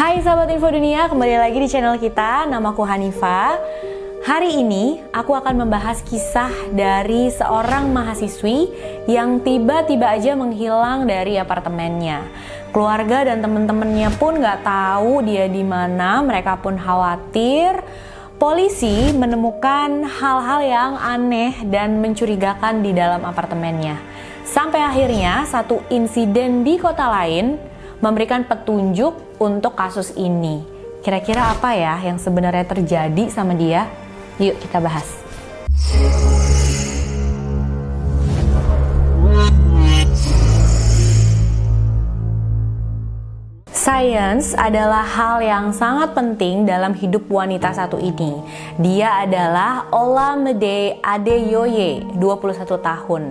Hai sahabat Info Dunia, kembali lagi di channel kita. Namaku Hanifa. Hari ini aku akan membahas kisah dari seorang mahasiswi yang tiba-tiba aja menghilang dari apartemennya. Keluarga dan teman-temannya pun nggak tahu dia di mana. Mereka pun khawatir. Polisi menemukan hal-hal yang aneh dan mencurigakan di dalam apartemennya. Sampai akhirnya satu insiden di kota lain memberikan petunjuk untuk kasus ini. Kira-kira apa ya yang sebenarnya terjadi sama dia? Yuk kita bahas. Sains adalah hal yang sangat penting dalam hidup wanita satu ini. Dia adalah Olamide Adeyoye, 21 tahun.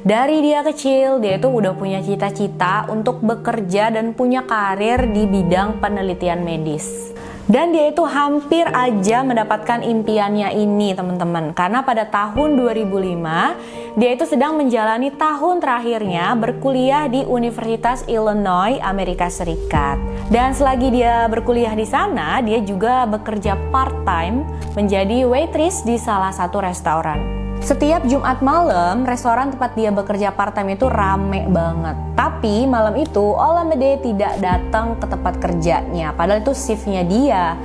Dari dia kecil, dia itu udah punya cita-cita untuk bekerja dan punya karir di bidang penelitian medis. Dan dia itu hampir aja mendapatkan impiannya ini, teman-teman. Karena pada tahun 2005, dia itu sedang menjalani tahun terakhirnya berkuliah di Universitas Illinois, Amerika Serikat. Dan selagi dia berkuliah di sana, dia juga bekerja part-time menjadi waitress di salah satu restoran. Setiap Jumat malam, restoran tempat dia bekerja part-time itu rame banget. Tapi malam itu Olamide tidak datang ke tempat kerjanya, padahal itu shiftnya dia.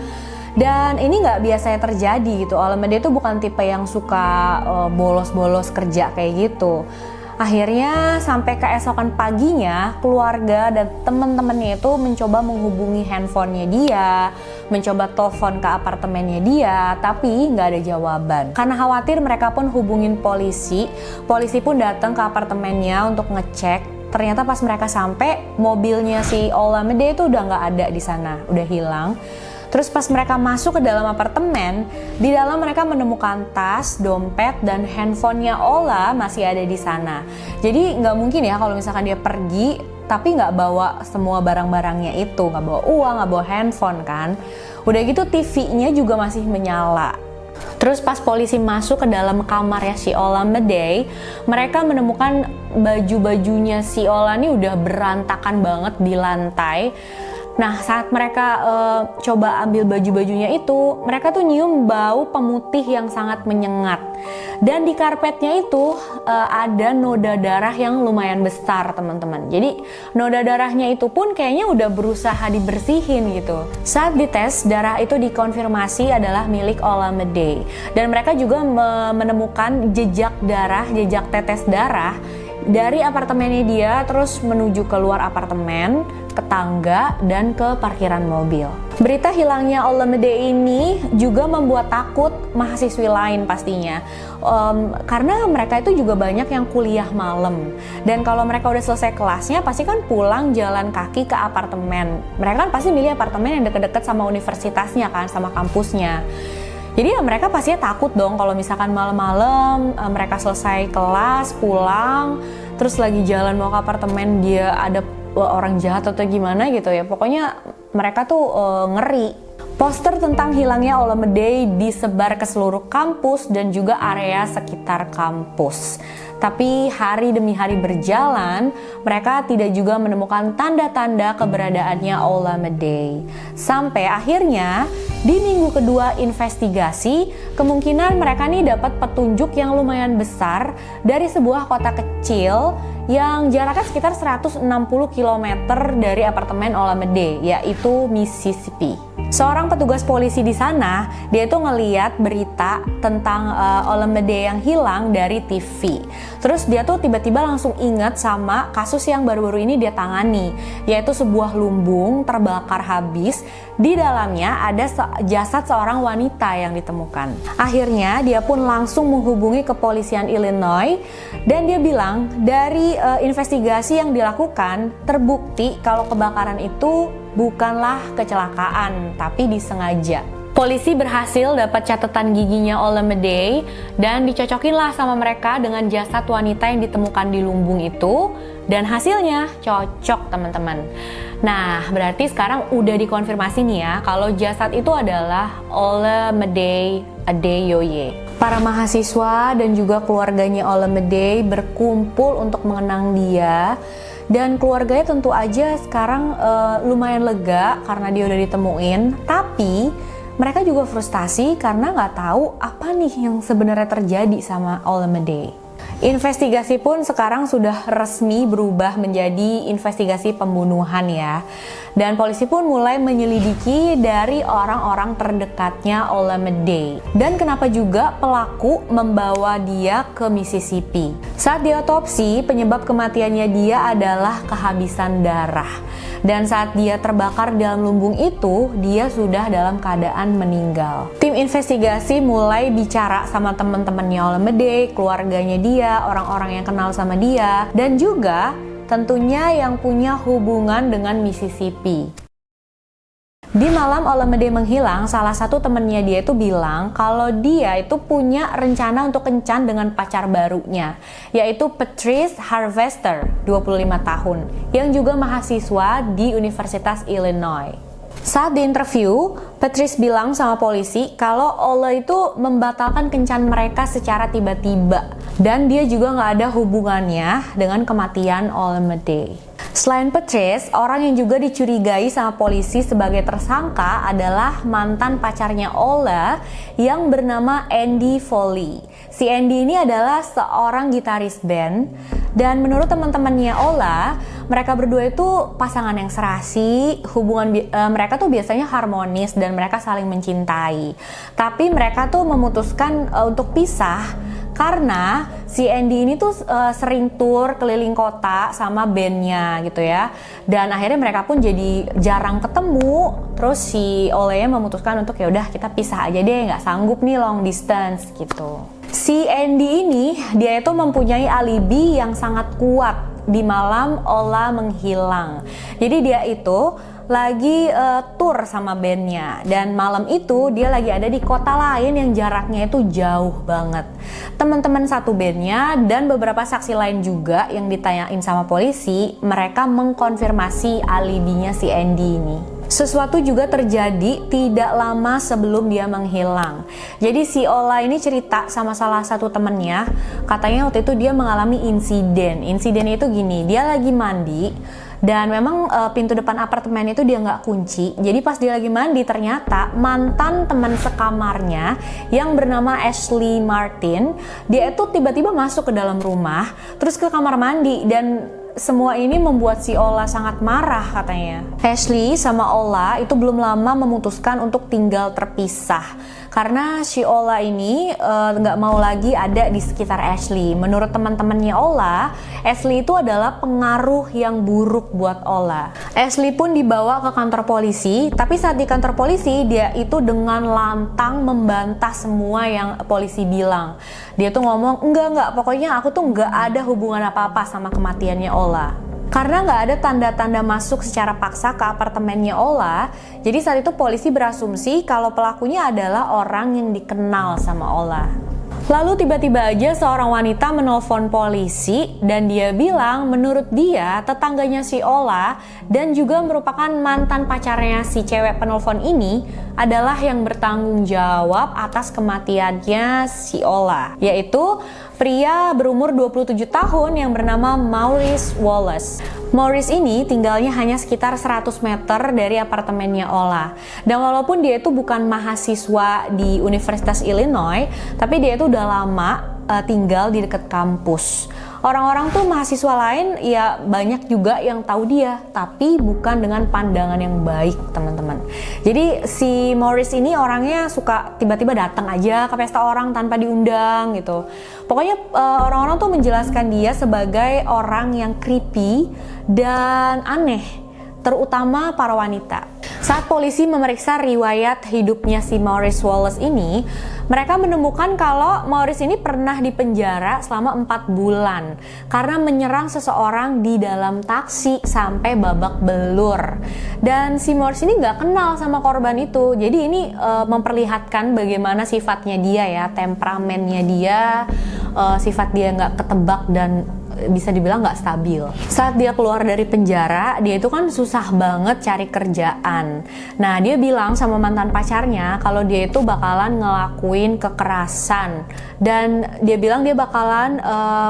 Dan ini nggak biasanya terjadi gitu. Olamide itu bukan tipe yang suka bolos-bolos kerja kayak gitu. Akhirnya sampai keesokan paginya, keluarga dan teman-temannya itu mencoba menghubungi handphonenya dia, mencoba telepon ke apartemennya dia, tapi nggak ada jawaban. Karena khawatir, mereka pun hubungin polisi. Polisi pun datang ke apartemennya untuk ngecek. Ternyata pas mereka sampai, mobilnya si Olamide itu udah nggak ada di sana, udah hilang. Terus pas mereka masuk ke dalam apartemen, di dalam mereka menemukan tas, dompet, dan handphonenya Ola masih ada di sana. Jadi nggak mungkin ya kalau misalkan dia pergi tapi nggak bawa semua barang-barangnya itu, nggak bawa uang, nggak bawa handphone kan. Udah gitu TV-nya juga masih menyala. Terus pas polisi masuk ke dalam kamarnya si Olamide, mereka menemukan baju-bajunya si Ola ini udah berantakan banget di lantai. Nah, saat mereka coba ambil baju-bajunya itu, mereka tuh nyium bau pemutih yang sangat menyengat. Dan di karpetnya itu ada noda darah yang lumayan besar, teman-teman. Jadi, noda darahnya itu pun kayaknya udah berusaha dibersihin gitu. Saat dites, darah itu dikonfirmasi adalah milik Olamide. Dan mereka juga menemukan jejak darah, jejak tetes darah dari apartemennya dia terus menuju keluar apartemen, ke tangga, dan ke parkiran mobil. Berita hilangnya Olamide ini juga membuat takut mahasiswi lain pastinya. Karena mereka itu juga banyak yang kuliah malam. Dan kalau mereka udah selesai kelasnya, pasti kan pulang jalan kaki ke apartemen. Mereka kan pasti milih apartemen yang deket-deket sama universitasnya kan, sama kampusnya. Jadi ya mereka pastinya takut dong kalau misalkan malam-malam mereka selesai kelas, pulang, terus lagi jalan mau ke apartemen dia ada orang jahat atau gimana gitu ya. Pokoknya mereka tuh ngeri. Poster tentang hilangnya Olamide disebar ke seluruh kampus dan juga area sekitar kampus. Tapi hari demi hari berjalan, mereka tidak juga menemukan tanda-tanda keberadaannya Olamide. Sampai akhirnya di minggu kedua investigasi, kemungkinan mereka nih dapat petunjuk yang lumayan besar dari sebuah kota kecil yang jaraknya sekitar 160 km dari apartemen Olamide, yaitu Mississippi. Seorang petugas polisi di sana, dia tuh ngeliat berita tentang Olamide yang hilang dari TV. Terus dia tuh tiba-tiba langsung ingat sama kasus yang baru-baru ini dia tangani, yaitu sebuah lumbung terbakar habis. Di dalamnya ada jasad seorang wanita yang ditemukan. Akhirnya dia pun langsung menghubungi kepolisian Illinois dan dia bilang dari investigasi yang dilakukan terbukti kalau kebakaran itu bukanlah kecelakaan tapi disengaja. Polisi berhasil dapat catatan giginya Olamide dan dicocokinlah sama mereka dengan jasad wanita yang ditemukan di lumbung itu, dan hasilnya cocok, teman-teman. Nah, berarti sekarang udah dikonfirmasi nih ya kalau jasad itu adalah Olamide Adeyoye. Para mahasiswa dan juga keluarganya Olamide berkumpul untuk mengenang dia. Dan keluarganya tentu aja sekarang lumayan lega karena dia udah ditemuin. Tapi mereka juga frustasi karena nggak tahu apa nih yang sebenarnya terjadi sama Olamide. Investigasi pun sekarang sudah resmi berubah menjadi investigasi pembunuhan ya. Dan polisi pun mulai menyelidiki dari orang-orang terdekatnya Olamide. Dan kenapa juga pelaku membawa dia ke Mississippi. Saat diotopsi, penyebab kematiannya dia adalah kehabisan darah. Dan saat dia terbakar dalam lumbung itu, dia sudah dalam keadaan meninggal. Tim investigasi mulai bicara sama teman-temannya Olamide, keluarganya dia, orang-orang yang kenal sama dia, dan juga tentunya yang punya hubungan dengan Mississippi. Di malam Olamide menghilang, salah satu temennya dia itu bilang kalau dia itu punya rencana untuk kencan dengan pacar barunya, yaitu Patrice Harvester, 25 tahun, yang juga mahasiswa di Universitas Illinois. Saat diinterview, Patrice bilang sama polisi kalau Ola itu membatalkan kencan mereka secara tiba-tiba dan dia juga nggak ada hubungannya dengan kematian Olamide. Selain Patrice, orang yang juga dicurigai sama polisi sebagai tersangka adalah mantan pacarnya Ola yang bernama Andy Foley. Si Andy ini adalah seorang gitaris band dan menurut teman-temannya Ola, mereka berdua itu pasangan yang serasi, hubungan mereka tuh biasanya harmonis dan mereka saling mencintai. Tapi mereka tuh memutuskan untuk pisah karena si Andy ini tuh sering tour keliling kota sama bandnya gitu ya. Dan akhirnya mereka pun jadi jarang ketemu. Terus si Olenya memutuskan untuk ya udah kita pisah aja deh, nggak sanggup nih long distance gitu. Si Andy ini dia itu mempunyai alibi yang sangat kuat di malam Ola menghilang. Jadi dia itu lagi tour sama bandnya dan malam itu dia lagi ada di kota lain yang jaraknya itu jauh banget. Teman-teman satu bandnya dan beberapa saksi lain juga yang ditanyain sama polisi, mereka mengkonfirmasi alibinya si Andy ini. Sesuatu juga terjadi tidak lama sebelum dia menghilang. Jadi si Ola ini cerita sama salah satu temennya, katanya waktu itu dia mengalami insiden. Insidennya itu gini, dia lagi mandi dan memang pintu depan apartemen itu dia nggak kunci. Jadi pas dia lagi mandi ternyata mantan teman sekamarnya yang bernama Ashley Martin, dia itu tiba-tiba masuk ke dalam rumah, terus ke kamar mandi dan semua ini membuat si Ola sangat marah katanya. Ashley sama Ola itu belum lama memutuskan untuk tinggal terpisah karena si Ola ini nggak mau lagi ada di sekitar Ashley. Menurut teman-temannya Ola, Ashley itu adalah pengaruh yang buruk buat Ola. Ashley pun dibawa ke kantor polisi, tapi saat di kantor polisi dia itu dengan lantang membantah semua yang polisi bilang. Dia tuh ngomong, enggak, pokoknya aku tuh nggak ada hubungan apa-apa sama kematiannya Ola. Karena nggak ada tanda-tanda masuk secara paksa ke apartemennya Ola, jadi saat itu polisi berasumsi kalau pelakunya adalah orang yang dikenal sama Ola. Lalu tiba-tiba aja seorang wanita menelpon polisi dan dia bilang menurut dia tetangganya si Ola dan juga merupakan mantan pacarnya si cewek penelpon ini adalah yang bertanggung jawab atas kematiannya si Ola, yaitu pria berumur 27 tahun yang bernama Maurice Wallace. Maurice ini tinggalnya hanya sekitar 100 meter dari apartemennya Ola. Dan walaupun dia itu bukan mahasiswa di Universitas Illinois, tapi dia itu udah lama tinggal di dekat kampus. Orang-orang tuh mahasiswa lain ya banyak juga yang tahu dia, tapi bukan dengan pandangan yang baik, teman-teman. Jadi si Maurice ini orangnya suka tiba-tiba datang aja ke pesta orang tanpa diundang gitu. Pokoknya orang-orang tuh menjelaskan dia sebagai orang yang creepy dan aneh, terutama para wanita. Saat polisi memeriksa riwayat hidupnya si Maurice Wallace ini, mereka menemukan kalau Maurice ini pernah dipenjara selama 4 bulan karena menyerang seseorang di dalam taksi sampai babak belur. Dan si Maurice ini nggak kenal sama korban itu. Jadi ini memperlihatkan bagaimana sifatnya dia ya, temperamennya dia, sifat dia nggak ketebak dan bisa dibilang nggak stabil. Saat dia keluar dari penjara, dia itu kan susah banget cari kerjaan. Nah, dia bilang sama mantan pacarnya kalau dia itu bakalan ngelakuin kekerasan, dan dia bilang dia bakalan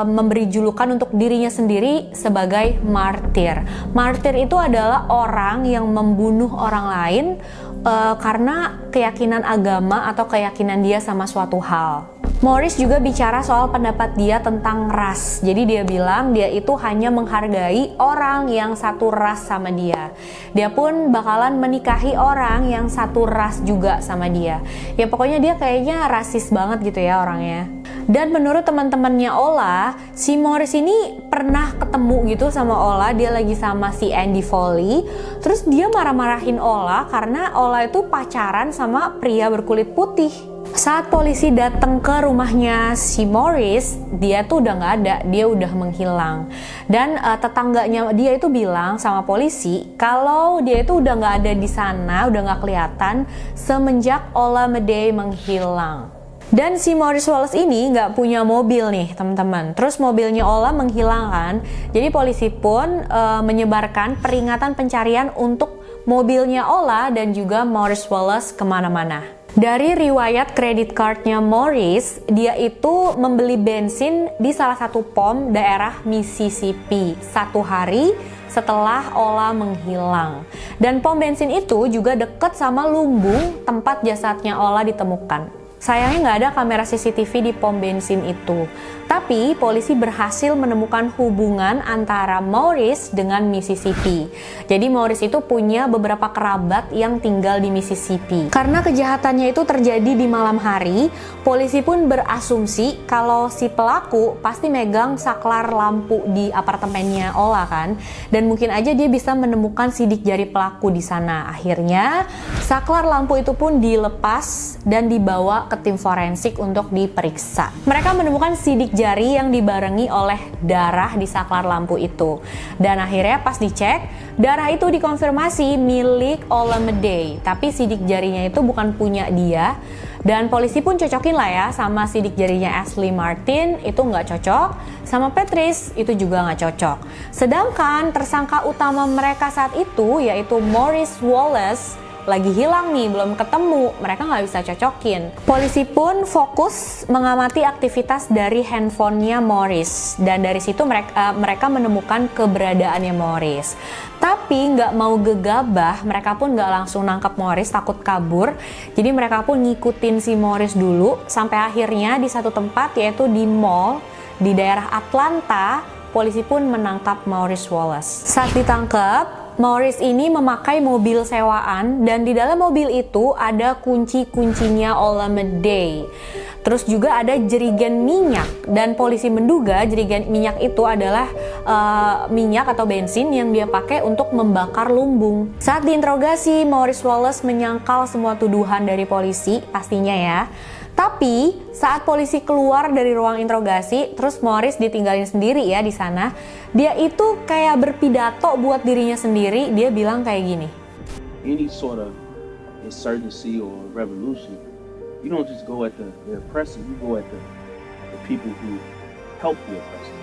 memberi julukan untuk dirinya sendiri sebagai martir. Martir itu adalah orang yang membunuh orang lain karena keyakinan agama atau keyakinan dia sama suatu hal. Morris juga bicara soal pendapat dia tentang ras. Jadi dia bilang dia itu hanya menghargai orang yang satu ras sama dia. Dia pun bakalan menikahi orang yang satu ras juga sama dia. Ya pokoknya dia kayaknya rasis banget gitu ya orangnya. Dan menurut teman-temannya Ola, si Morris ini pernah ketemu gitu sama Ola. Dia lagi sama si Andy Foley. Terus dia marah-marahin Ola karena Ola itu pacaran sama pria berkulit putih. Saat polisi datang ke rumahnya si Morris, dia tuh udah nggak ada, dia udah menghilang. Dan tetangganya dia itu bilang sama polisi kalau dia itu udah nggak ada di sana, udah nggak kelihatan semenjak Olamide menghilang. Dan si Morris Wallace ini nggak punya mobil nih teman-teman. Terus mobilnya Ola menghilang kan. Jadi polisi pun menyebarkan peringatan pencarian untuk mobilnya Ola dan juga Morris Wallace kemana-mana. Dari riwayat kredit cardnya Morris, dia itu membeli bensin di salah satu pom daerah Mississippi 1 hari setelah Ola menghilang. Dan pom bensin itu juga dekat sama lumbung tempat jasadnya Ola ditemukan. Sayangnya nggak ada kamera CCTV di pom bensin itu. Tapi polisi berhasil menemukan hubungan antara Morris dengan Mississippi. Jadi Morris itu punya beberapa kerabat yang tinggal di Mississippi. Karena kejahatannya itu terjadi di malam hari, polisi pun berasumsi kalau si pelaku pasti megang saklar lampu di apartemennya Ola kan. Dan mungkin aja dia bisa menemukan sidik jari pelaku di sana. Akhirnya saklar lampu itu pun dilepas dan dibawa ke tim forensik untuk diperiksa. Mereka menemukan sidik jari yang dibarengi oleh darah di saklar lampu itu. Dan akhirnya pas dicek, darah itu dikonfirmasi milik Olamide, tapi sidik jarinya itu bukan punya dia. Dan polisi pun cocokin lah ya, sama sidik jarinya Ashley Martin itu nggak cocok, sama Patrice itu juga nggak cocok. Sedangkan tersangka utama mereka saat itu yaitu Morris Wallace lagi hilang nih, belum ketemu, mereka nggak bisa cocokin. Polisi pun fokus mengamati aktivitas dari handphonenya Morris, dan dari situ mereka menemukan keberadaannya Morris. Tapi nggak mau gegabah, mereka pun nggak langsung nangkap Morris, takut kabur. Jadi mereka pun ngikutin si Morris dulu sampai akhirnya di satu tempat, yaitu di mall di daerah Atlanta. Polisi pun menangkap Morris Wallace. Saat ditangkap, Morris ini memakai mobil sewaan dan di dalam mobil itu ada kunci-kuncinya Olamide. Terus juga ada jerigen minyak, dan polisi menduga jerigen minyak itu adalah minyak atau bensin yang dia pakai untuk membakar lumbung. Saat diinterogasi, Morris Wallace menyangkal semua tuduhan dari polisi, pastinya ya. Tapi saat polisi keluar dari ruang interogasi, terus Morris ditinggalin sendiri ya di sana. Dia itu kayak berpidato buat dirinya sendiri. Dia bilang kayak gini. Any sort of insurgency or revolution, you don't just go at the oppressor, you go at the people who help the oppressor,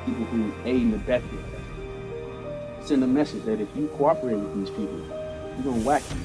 people who aid and abet the oppressor. Send a message that if you cooperate with these people, you're gonna whack them.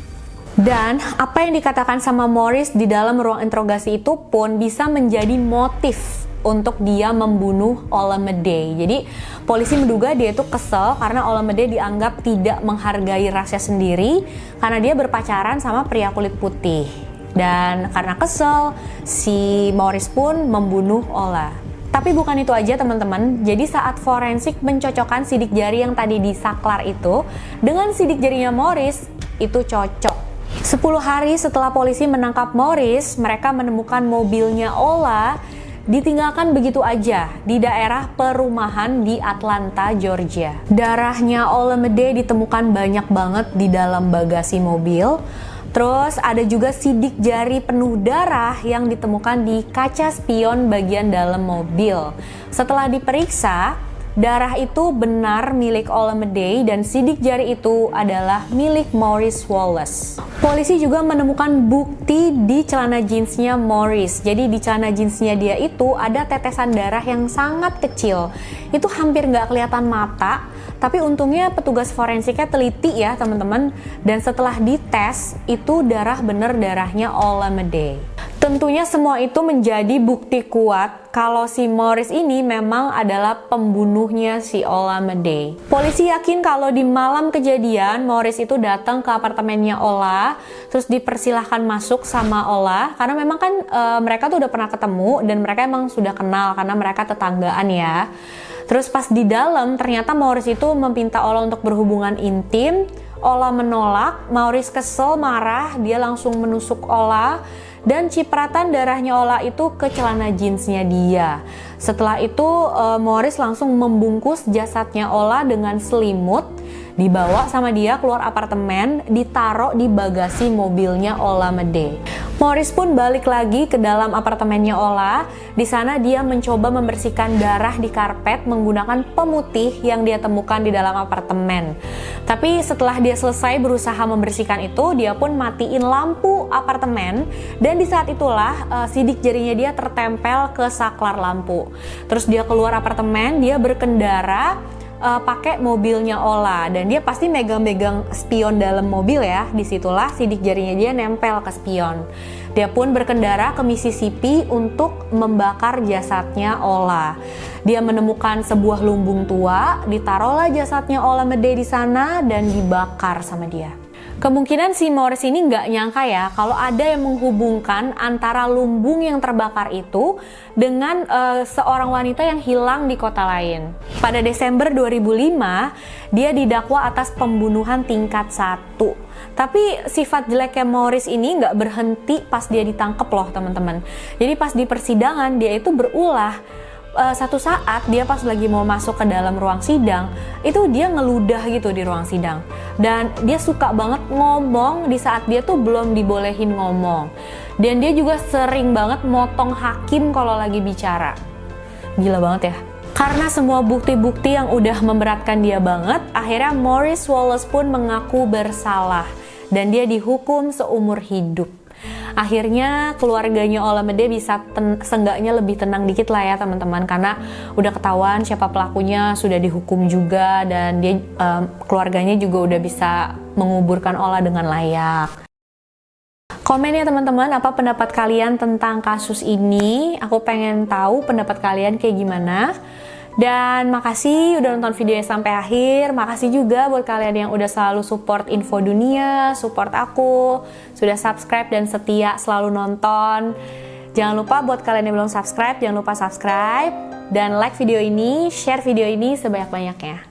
Dan apa yang dikatakan sama Morris di dalam ruang interogasi itu pun bisa menjadi motif untuk dia membunuh Olamide. Jadi polisi menduga dia itu kesel karena Olamide dianggap tidak menghargai rasnya sendiri karena dia berpacaran sama pria kulit putih. Dan karena kesel, si Morris pun membunuh Ola. Tapi bukan itu aja teman-teman. Jadi saat forensik mencocokkan sidik jari yang tadi di saklar itu dengan sidik jarinya Morris, itu cocok. 10 hari setelah polisi menangkap Morris, mereka menemukan mobilnya Ola ditinggalkan begitu aja di daerah perumahan di Atlanta, Georgia. Darahnya Olamide ditemukan banyak banget di dalam bagasi mobil. Terus ada juga sidik jari penuh darah yang ditemukan di kaca spion bagian dalam mobil. Setelah diperiksa, darah itu benar milik Olamide dan sidik jari itu adalah milik Maurice Wallace. Polisi juga menemukan bukti di celana jeansnya Maurice. Jadi di celana jeansnya dia itu ada tetesan darah yang sangat kecil. Itu hampir nggak kelihatan mata, tapi untungnya petugas forensiknya teliti ya teman-teman. Dan setelah dites, itu darah bener darahnya Olamide. Tentunya semua itu menjadi bukti kuat kalau si Maurice ini memang adalah pembunuhnya si Olamide. Polisi yakin kalau di malam kejadian Maurice itu datang ke apartemennya Ola, terus dipersilahkan masuk sama Ola karena memang kan mereka tuh udah pernah ketemu dan mereka emang sudah kenal karena mereka tetanggaan ya. Terus pas di dalam ternyata Maurice itu meminta Ola untuk berhubungan intim. Ola menolak, Maurice kesel, marah, dia langsung menusuk Ola dan cipratan darahnya Ola itu ke celana jeansnya dia. Setelah itu Maurice langsung membungkus jasadnya Ola dengan selimut, dibawa sama dia keluar apartemen, ditaruh di bagasi mobilnya Olamide. Maurice pun balik lagi ke dalam apartemennya Ola. Di sana dia mencoba membersihkan darah di karpet menggunakan pemutih yang dia temukan di dalam apartemen. Tapi setelah dia selesai berusaha membersihkan itu, dia pun matiin lampu apartemen dan di saat itulah sidik jarinya dia tertempel ke saklar lampu. Terus dia keluar apartemen, dia berkendara pakai mobilnya Ola dan dia pasti megang-megang spion dalam mobil ya. Disitulah sidik jarinya dia nempel ke spion. Dia pun berkendara ke Mississippi untuk membakar jasadnya Ola. Dia menemukan sebuah lumbung tua, ditaruhlah jasadnya Olamide di sana dan dibakar sama dia. Kemungkinan si Maurice ini nggak nyangka ya kalau ada yang menghubungkan antara lumbung yang terbakar itu dengan seorang wanita yang hilang di kota lain. Pada Desember 2005, dia didakwa atas pembunuhan tingkat 1. Tapi sifat jeleknya Maurice ini nggak berhenti pas dia ditangkep loh teman-teman. Jadi pas di persidangan dia itu berulah. Satu saat dia pas lagi mau masuk ke dalam ruang sidang, itu dia ngeludah gitu di ruang sidang. Dan dia suka banget ngomong di saat dia tuh belum dibolehin ngomong. Dan dia juga sering banget motong hakim kalau lagi bicara. Gila banget ya. Karena semua bukti-bukti yang udah memberatkan dia banget, akhirnya Maurice Wallace pun mengaku bersalah. Dan dia dihukum seumur hidup. Akhirnya keluarganya Olamide bisa seenggaknya lebih tenang dikit lah ya teman-teman, karena udah ketahuan siapa pelakunya, sudah dihukum juga dan dia keluarganya juga udah bisa menguburkan Ola dengan layak. Komen ya teman-teman, apa pendapat kalian tentang kasus ini? Aku pengen tahu pendapat kalian kayak gimana. Dan makasih udah nonton videonya sampai akhir. Makasih juga buat kalian yang udah selalu support Info Dunia, support aku, sudah subscribe dan setia selalu nonton. Jangan lupa buat kalian yang belum subscribe, jangan lupa subscribe dan like video ini, share video ini sebanyak-banyaknya.